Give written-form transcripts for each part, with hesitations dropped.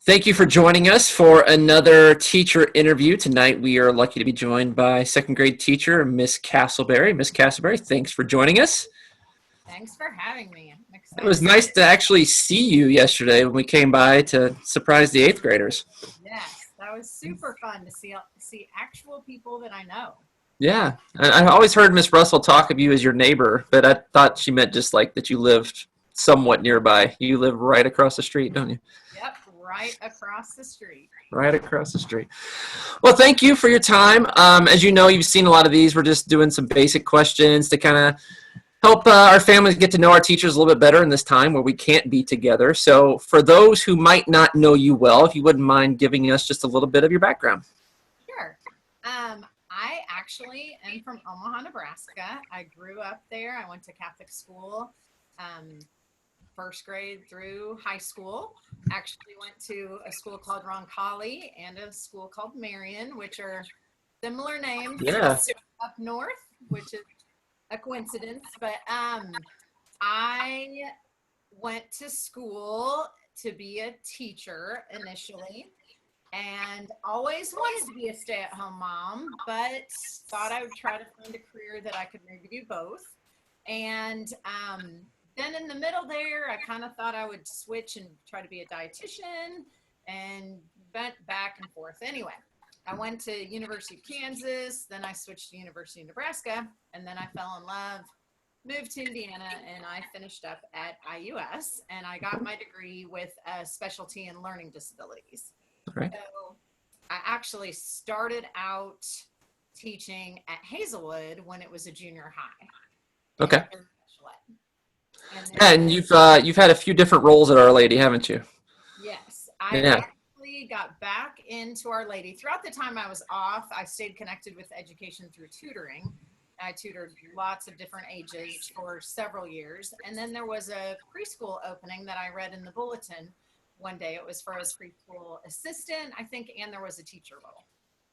Thank you for joining us for another teacher interview. Tonight we are lucky to be joined by second grade teacher, Miss Castleberry. Miss Castleberry, thanks for joining us. Thanks for having me. I'm It was excited. nice to actually see you yesterday when we came by to surprise the eighth graders. Yes, that was super fun to see actual people that I know. Yeah, I always heard Miss Russell talk of you as your neighbor, but I thought she meant just like that you lived somewhat nearby. You live right across the street, don't you? Yep, right across the street. Right across the street. Well, thank you for your time. As you know, you've seen a lot of these. We're just doing some basic questions to kind of help our families get to know our teachers a little bit better in this time where we can't be together. So, for those who might not know you well, if you wouldn't mind giving us just a little bit of your background. Sure. I actually am from Omaha, Nebraska. I grew up there. I went to Catholic school, um, first grade through high school. Actually went to a school called Roncalli and a school called Marion, which are similar names, Yeah. just up north, which is a coincidence. But I went to school to be a teacher initially and always wanted to be a stay-at-home mom, but thought I would try to find a career that I could maybe do both. And then in the middle there, I kind of thought I would switch and try to be a dietitian and went back and forth. Anyway, I went to University of Kansas, then I switched to University of Nebraska, and then I fell in love, moved to Indiana, and I finished up at IUS, and I got my degree with a specialty in learning disabilities. All right. So I actually started out teaching at Hazelwood when it was a junior high. Okay. Special ed. And Yeah, then, and you've had a few different roles at Our Lady, haven't you? yes, I Yeah. actually got back into Our Lady. Throughout the time I was off, I stayed connected with education through tutoring. I tutored lots of different ages for several years. And then there was a preschool opening that I read in the bulletin one day. It was for a preschool assistant, I think, and there was a teacher role.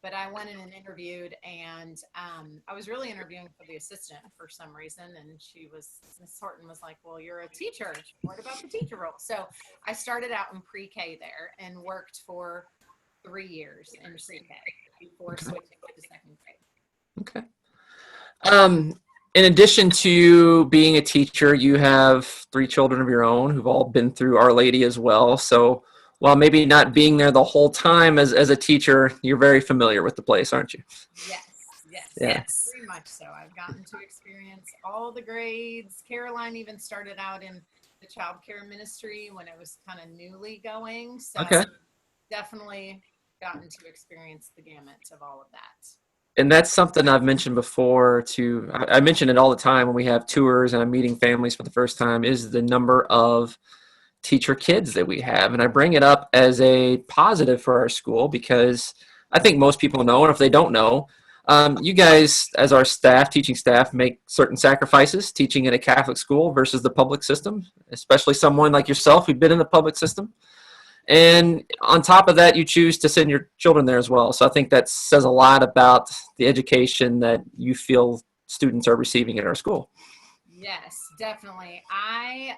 But I went in and interviewed, and I was really interviewing for the assistant for some reason. And Miss Horton was like, well, you're a teacher. What about the teacher role? So I started out in pre-K there and worked for 3 years in pre-K before switching to second grade. Okay. In addition to being a teacher, you have three children of your own who've all been through Our Lady as well. So while maybe not being there the whole time as a teacher, you're very familiar with the place, aren't you? Yes, Yeah. very much so. I've gotten to experience all the grades. Caroline even started out in the child care ministry when it was kind of newly going. So Okay. definitely gotten to experience the gamut of all of that. And that's something I've mentioned before to, I mention it all the time when we have tours and I'm meeting families for the first time, is the number of teacher kids that we have. And I bring it up as a positive for our school because I think most people know, and if they don't know, you guys, as our staff, teaching staff, make certain sacrifices teaching in a Catholic school versus the public system, especially someone like yourself who've been in the public system. And on top of that, you choose to send your children there as well. So I think that says a lot about the education that you feel students are receiving at our school. Yes, definitely. I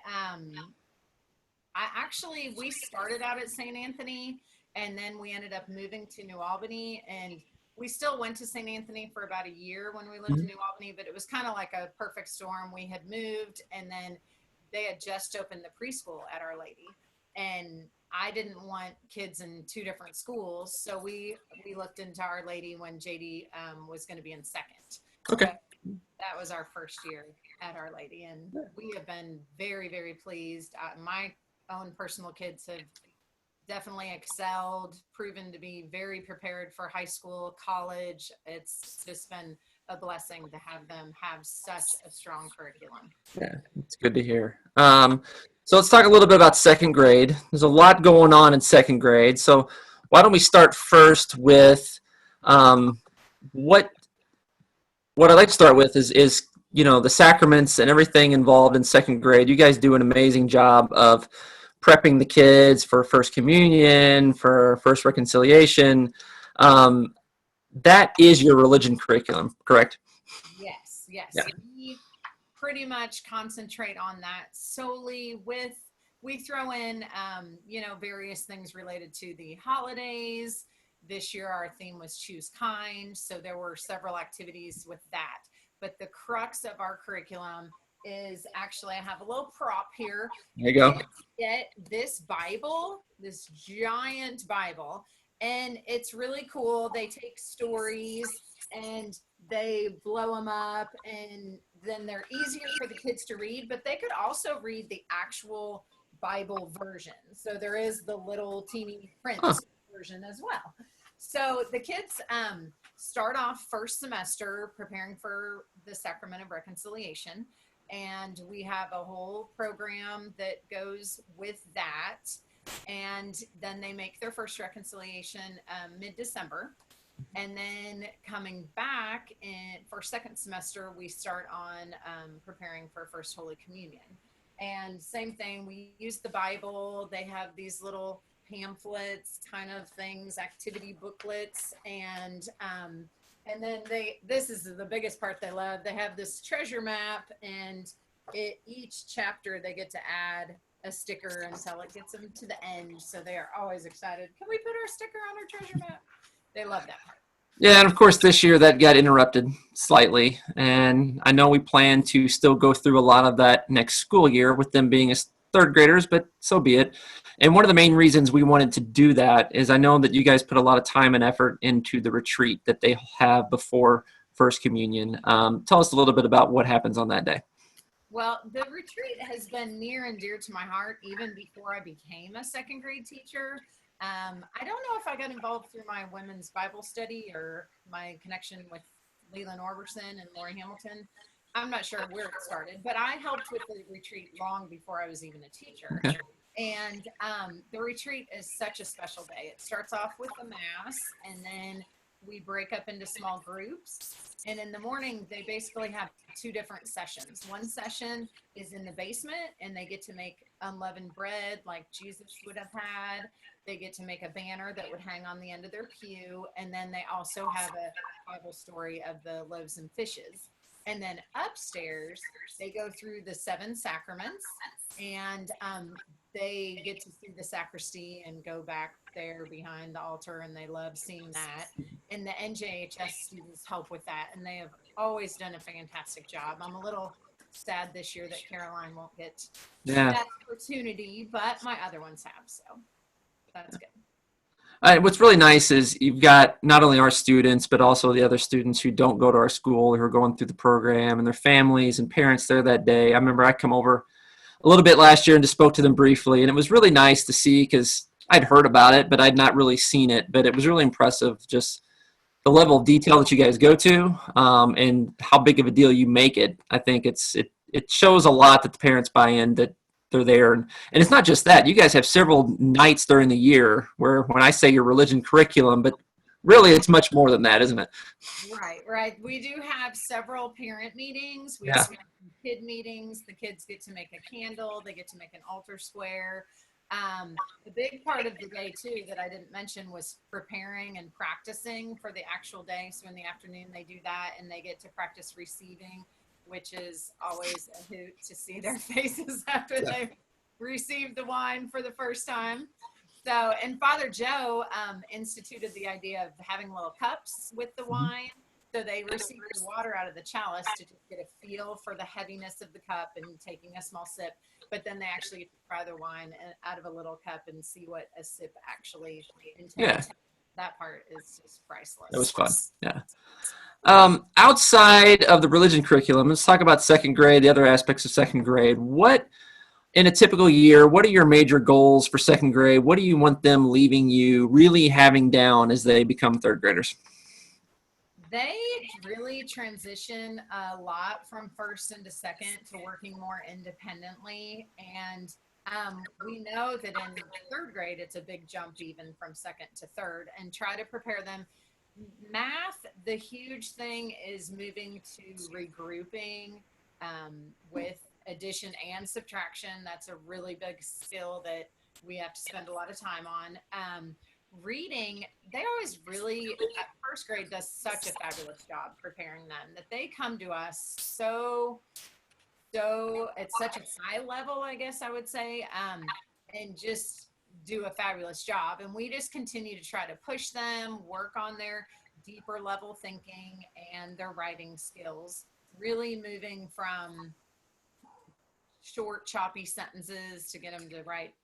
actually, we started out at St. Anthony and then we ended up moving to New Albany, and we still went to St. Anthony for about a year when we lived in New Albany, but it was kind of like a perfect storm. We had moved and then they had just opened the preschool at Our Lady, and I didn't want kids in two different schools. So we looked into Our Lady when JD was going to be in second. Okay. So that was our first year at Our Lady, and we have been very, very pleased. My own personal kids have definitely excelled, proven to be very prepared for high school, college. It's just been a blessing to have them have such a strong curriculum. Yeah, it's good to hear. So let's talk a little bit about second grade. There's a lot going on in second grade. So why don't we start first with um, what I'd like to start with is the sacraments and everything involved in second grade. You guys do an amazing job of prepping the kids for first communion, for first reconciliation. Um, that is your religion curriculum, correct? Yes. Yeah. We pretty much concentrate on that solely with we throw in, various things related to the holidays. This year, our theme was Choose Kind. So there were several activities with that. But the crux of our curriculum is actually, I have a little prop here. There you go. Kids get this Bible, this giant Bible, and it's really cool. They take stories and they blow them up, and then they're easier for the kids to read, but they could also read the actual Bible version. So there is the little teeny print Huh. version as well. So the kids start off first semester preparing for the Sacrament of Reconciliation. And we have a whole program that goes with that. And then they make their first reconciliation mid-December. And then coming back for second semester, we start on preparing for First Holy Communion. And same thing, we use the Bible. They have these little pamphlets kind of things, activity booklets, and then this is the biggest part they love. They have this treasure map, and each chapter they get to add a sticker until it gets them to the end. So they are always excited. Can we put our sticker on our treasure map? They love that part. Yeah, and of course this year that got interrupted slightly, and I know we plan to still go through a lot of that next school year with them being as third graders, but so be it. And one of the main reasons we wanted to do that is I know that you guys put a lot of time and effort into the retreat that they have before First Communion. Tell us a little bit about what happens on that day. Well, the retreat has been near and dear to my heart even before I became a second grade teacher. I don't know if I got involved through my women's Bible study or my connection with Leland Orberson and Lori Hamilton. I'm not sure where it started, but I helped with the retreat long before I was even a teacher. Okay. And the retreat is such a special day. It starts off with the Mass, and then we break up into small groups. And in the morning, they basically have two different sessions. One session is in the basement, and they get to make unleavened bread like Jesus would have had. They get to make a banner that would hang on the end of their pew. And then they also have a Bible story of the loaves and fishes. And then upstairs, they go through the 7 sacraments, and they get to see the sacristy and go back there behind the altar, and they love seeing that. And the NJHS students help with that, and they have always done a fantastic job. I'm a little sad this year that Caroline won't get that opportunity, but my other ones have, so that's good. What's really nice is you've got not only our students, but also the other students who don't go to our school, who are going through the program, and their families and parents there that day. I remember I come over a little bit last year and just spoke to them briefly, and it was really nice to see because I'd heard about it, but I'd not really seen it. But it was really impressive, just the level of detail that you guys go to, and how big of a deal you make it. I think it shows a lot that the parents buy in, that they're there. And it's not just that. You guys have several nights during the year where, when I say your religion curriculum, but really it's much more than that, isn't it? Right. We do have several parent meetings. We Yeah. have kid meetings. The kids get to make a candle. They get to make an altar square. The big part of the day too that I didn't mention was preparing and practicing for the actual day. So in the afternoon they do that, and they get to practice receiving, which is always a hoot to see their faces after they've received the wine for the first time. So, and Father Joe instituted the idea of having little cups with the wine. So they receive the water out of the chalice to just get a feel for the heaviness of the cup and taking a small sip. But then they actually get to try the wine out of a little cup and see what a sip actually entails. Yeah. That part is just priceless. It was fun. Yeah. Outside of the religion curriculum, let's talk about second grade, the other aspects of second grade. What, in a typical year, what are your major goals for second grade? What do you want them leaving you really having down as they become third graders? They really transition a lot from first into second to working more independently. And we know that in third grade, it's a big jump even from second to third, and try to prepare them. Math, the huge thing is moving to regrouping with addition and subtraction. That's a really big skill that we have to spend a lot of time on. Reading, they always really, at first grade, does such a fabulous job preparing them that they come to us so so it's such a high level, I guess I would say, and just do a fabulous job. And we just continue to try to push them, work on their deeper level thinking and their writing skills, really moving from short, choppy sentences to get them to write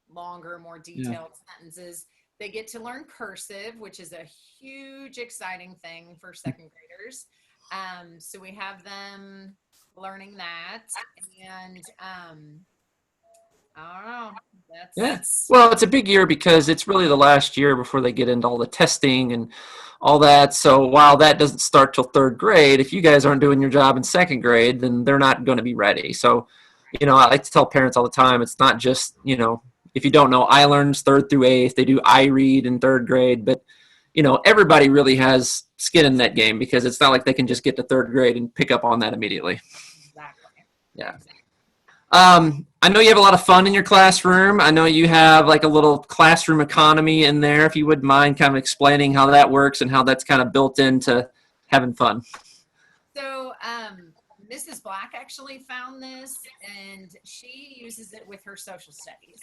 longer, more Yeah. detailed sentences. They get to learn cursive, which is a huge, exciting thing for second graders. So we have them learning that, and I don't know. Yeah. That's Well, it's a big year because it's really the last year before they get into all the testing and all that. So while that doesn't start till third grade, if you guys aren't doing your job in second grade, then they're not going to be ready. So, I like to tell parents all the time, it's not just, if you don't know, I learns third through eighth. They do I read in third grade, but everybody really has skin in that game because it's not like they can just get to third grade and pick up on that immediately. exactly, Yeah. exactly. I know you have a lot of fun in your classroom. I know you have like a little classroom economy in there. If you wouldn't mind kind of explaining how that works and how that's kind of built into having fun. So, Mrs. Black actually found this and she uses it with her social studies.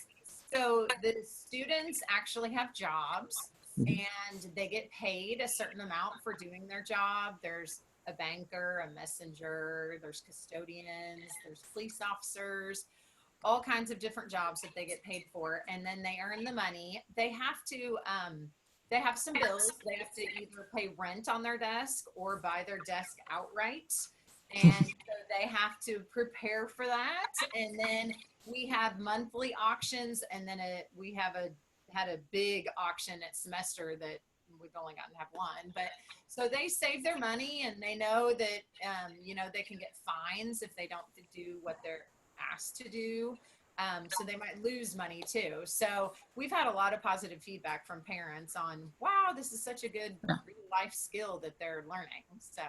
So, the students actually have jobs and they get paid a certain amount for doing their job. There's a banker, a messenger, there's custodians, there's police officers, all kinds of different jobs that they get paid for, and then they earn the money. They have some bills. They have to either pay rent on their desk or buy their desk outright, and so they have to prepare for that. And then we have monthly auctions, and then we have had a big auction at semester that we've only gotten to have one, but so they save their money and they know that they can get fines if they don't do what they're asked to do. So they might lose money too. So we've had a lot of positive feedback from parents on, wow, this is such a good life skill that they're learning. So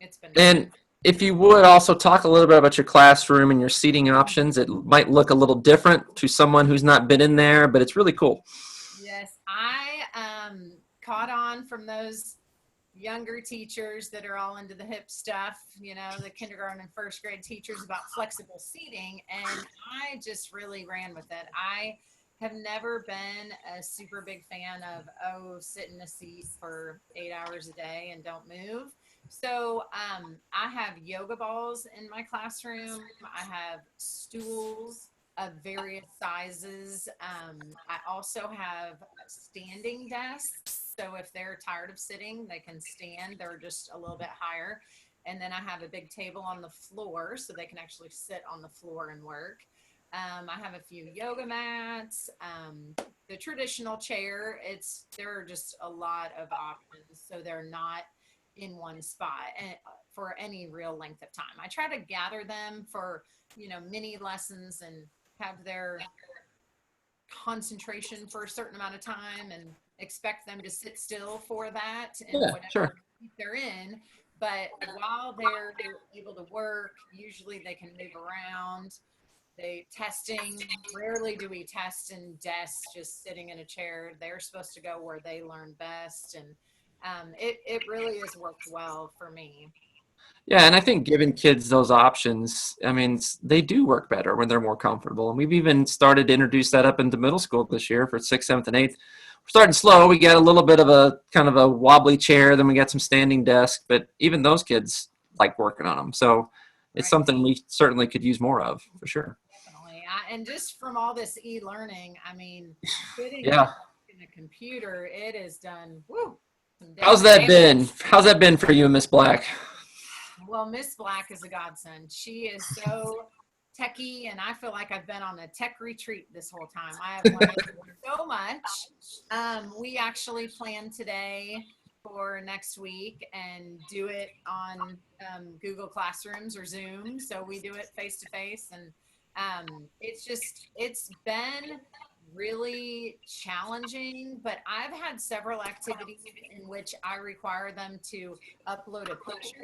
it's been fun. And if you would also talk a little bit about your classroom and your seating options, it might look a little different to someone who's not been in there, but it's really cool. Yes, I caught on from those younger teachers that are all into the hip stuff, the kindergarten and first grade teachers about flexible seating. And I just really ran with it. I have never been a super big fan of, oh, sit in a seat for 8 hours a day and don't move. So I have yoga balls in my classroom. I have stools of various sizes. I also have standing desks. So if they're tired of sitting, they can stand. They're just a little bit higher. And then I have a big table on the floor so they can actually sit on the floor and work. I have a few yoga mats, the traditional chair. There are just a lot of options. So they're not in one spot and for any real length of time. I try to gather them for, mini lessons and have their concentration for a certain amount of time and expect them to sit still for that and Yeah, whatever sure. they're in. But while they're able to work, usually they can move around. Rarely do we test in desks just sitting in a chair. They're supposed to go where they learn best. And it really has worked well for me. Yeah, and I think giving kids those options, I mean, they do work better when they're more comfortable. And we've even started to introduce that up into middle school this year for sixth, seventh, and eighth. We're starting slow. We got a little bit of a kind of a wobbly chair, then we got some standing desk, but even those kids like working on them. So it's Right. something we certainly could use more of for sure. Definitely. And just from all this e-learning, I mean, sitting Yeah. in a computer, it is done, woo, some How's damage. that been? How's that been for you, Miss Black? Well, Miss Black is a godsend. She is so techy, and I feel like I've been on a tech retreat this whole time. I have learned so much. We actually plan today for next week and do it on Google Classrooms or Zoom. So we do it face to face, and it's been really challenging, but I've had several activities in which I require them to upload a picture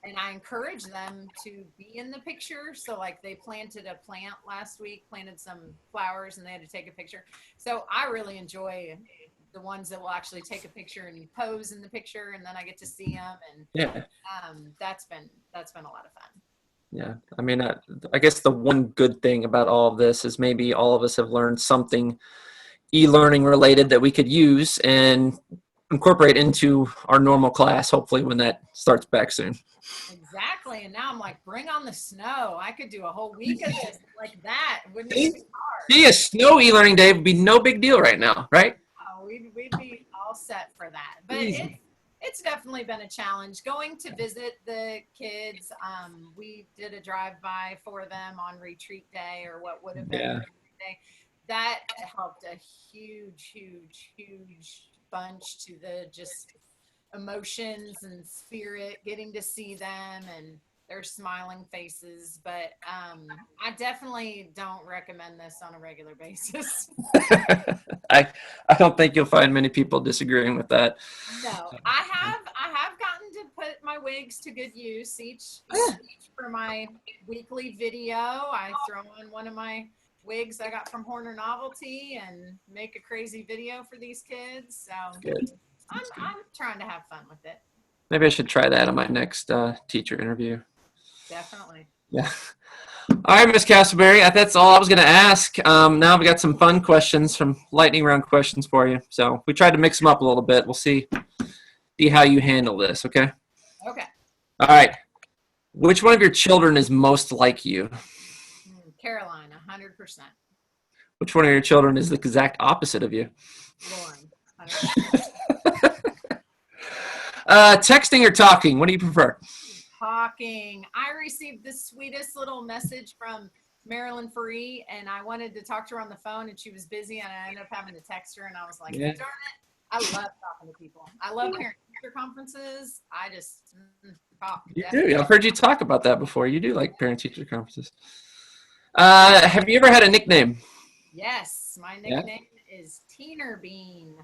and I encourage them to be in the picture. So like they planted a plant last week, planted some flowers and they had to take a picture. So I really enjoy the ones that will actually take a picture and pose in the picture and then I get to see them. And Yeah. that's been a lot of fun. Yeah. I mean, I guess the one good thing about all of this is maybe all of us have learned something e-learning related that we could use and incorporate into our normal class, hopefully when that starts back soon. Exactly. And now I'm like, bring on the snow. I could do a whole week of this like that. It wouldn't even See, be hard. see, a snow e-learning day would be no big deal right now, right? Oh, we'd be all set for that. But Easy. it's definitely been a challenge going to visit the kids. We did a drive-by for them on retreat day, or what would have been Yeah. retreat day. That helped a huge bunch to the just emotions and spirit, getting to see them and their smiling faces. But I definitely don't recommend this on a regular basis. I I don't think you'll find many people disagreeing with that. No, I have gotten to put my wigs to good use each for my weekly video. I throw on one of my wigs I got from Horner Novelty and make a crazy video for these kids. So Good. I'm trying to have fun with it. Maybe I should try that on my next teacher interview. Definitely. Yeah. All right, Miss Castleberry, that's all I was going to ask. Now we got some fun questions, some lightning round questions for you. So we tried to mix them up a little bit. We'll see how you handle this. Okay. Okay. All right. Which one of your children is most like you? Caroline, 100%. Which one of your children is the exact opposite of you? Lauren, 100%. Texting or talking? What do you prefer? Talking. I received the sweetest little message from Marilyn Faree, and I wanted to talk to her on the phone, and she was busy, and I ended up having to text her, and I was like, Yeah. darn it. I love talking to people. I love parent-teacher conferences. I just talk. You Definitely. do. I've heard you talk about that before. You do like parent-teacher conferences. Have you ever had a nickname? Yes, my Yeah. nickname is Teener Bean.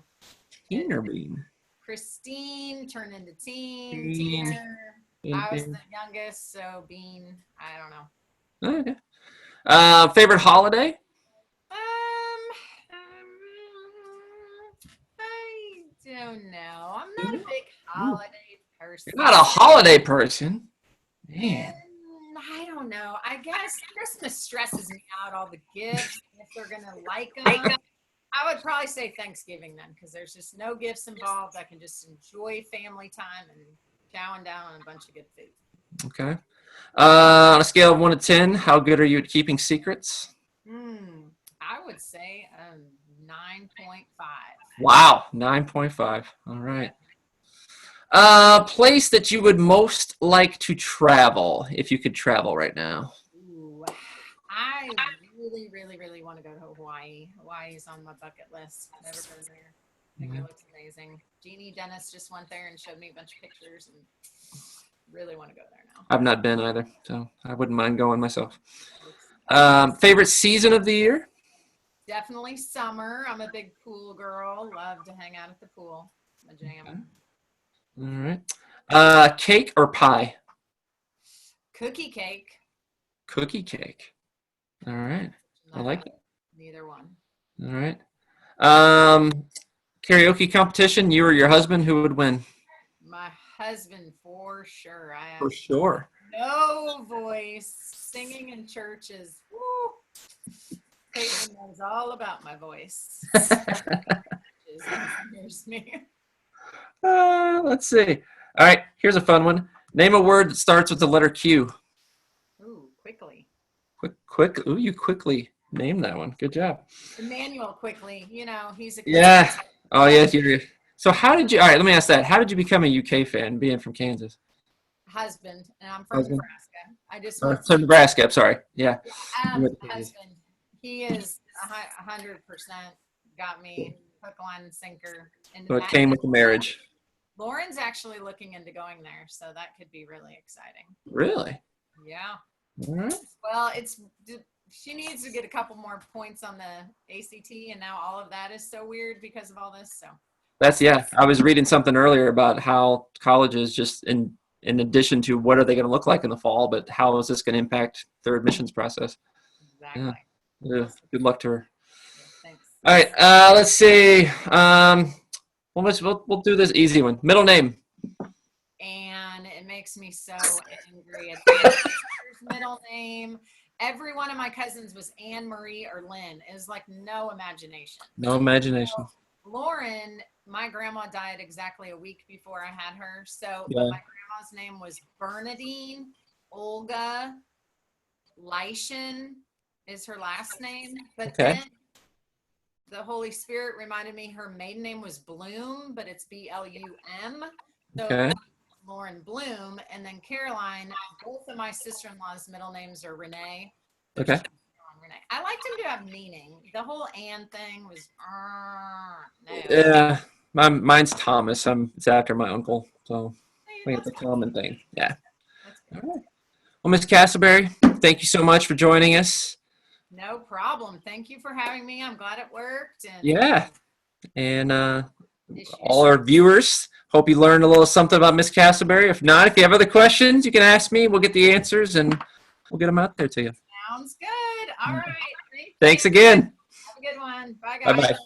Teener Bean. Christine turned into Teen. Bean. Teener. Bean, I was Bean. the youngest, so Bean. I don't know. Okay. Favorite holiday? I don't know. I'm not a big holiday person. You're not a holiday person. Man. I don't know. I guess Christmas stresses me out, all the gifts, if they're going to like them. I would probably say Thanksgiving then, because there's just no gifts involved. I can just enjoy family time and chowing down on a bunch of good food. Okay. On a scale of 1 to 10, how good are you at keeping secrets? I would say 9.5. Wow, 9.5. All right. Place that you would most like to travel if you could travel right now. Ooh, I really want to go to Hawaii. Hawaii's on my bucket list. Never been there. I think it looks amazing. Jeannie Dennis just went there and showed me a bunch of pictures, and really want to go there now. I've not been either, so I wouldn't mind going myself. Favorite season of the year? Definitely summer. I'm a big pool girl. Love to hang out at the pool. My jam. Okay. All right. Cake or pie? Cookie cake. Cookie cake. All right. I like it. Neither one. All right. Karaoke competition, you or your husband, who would win? My husband, for sure. I have For sure. no voice. Singing in churches. Woo. Peyton knows all about my voice. Here's me. Let's see. All right, here's a fun one. Name a word that starts with the letter Q. Ooh, quickly. Quick. Ooh, you quickly named that one. Good job. Emmanuel quickly. You know, he's a Yeah. Oh, yeah. So how did you, all right, let me ask that. How did you become a UK fan, being from Kansas? husband, and I'm from Husband. Nebraska. I just Or went from Nebraska, I'm sorry. Yeah. husband. He is 100% got me hook, line, and sinker. And So it came with the marriage. Lauren's actually looking into going there, so that could be really exciting. Really? Yeah. All right. Well, she needs to get a couple more points on the ACT, and now all of that is so weird because of all this. So I was reading something earlier about how colleges just in addition to what are they going to look like in the fall, but how is this going to impact their admissions process? exactly. Yeah. Good luck to her. Thanks. All right. Let's see. We'll do this easy one. Middle name. And it makes me so angry. It's my sister's middle name. Every one of my cousins was Anne Marie or Lynn. It was like no imagination. No imagination. Lauren, my grandma died exactly a week before I had her. So Yeah. my grandma's name was Bernadine Olga Leishan is her last name. But Okay. then the Holy Spirit reminded me her maiden name was Bloom, but it's Blum. So Okay. Lauren Bloom, and then Caroline. Both of my sister-in-law's middle names are Renee. So Okay. Renee. I liked them to have meaning. The whole Anne thing was no. Yeah. Mine's Thomas. It's after my uncle. So I think it's a common thing. Yeah. That's All good. right. Well, Miss Castleberry, thank you so much for joining us. No problem. Thank you for having me. I'm glad it worked. And Yeah. And issues. all our viewers, hope you learned a little something about Miss Castleberry. If not, if you have other questions, you can ask me. We'll get the answers and we'll get them out there to you. Sounds good. All right. Thanks again. Have a good one. Bye, Bye guys. bye.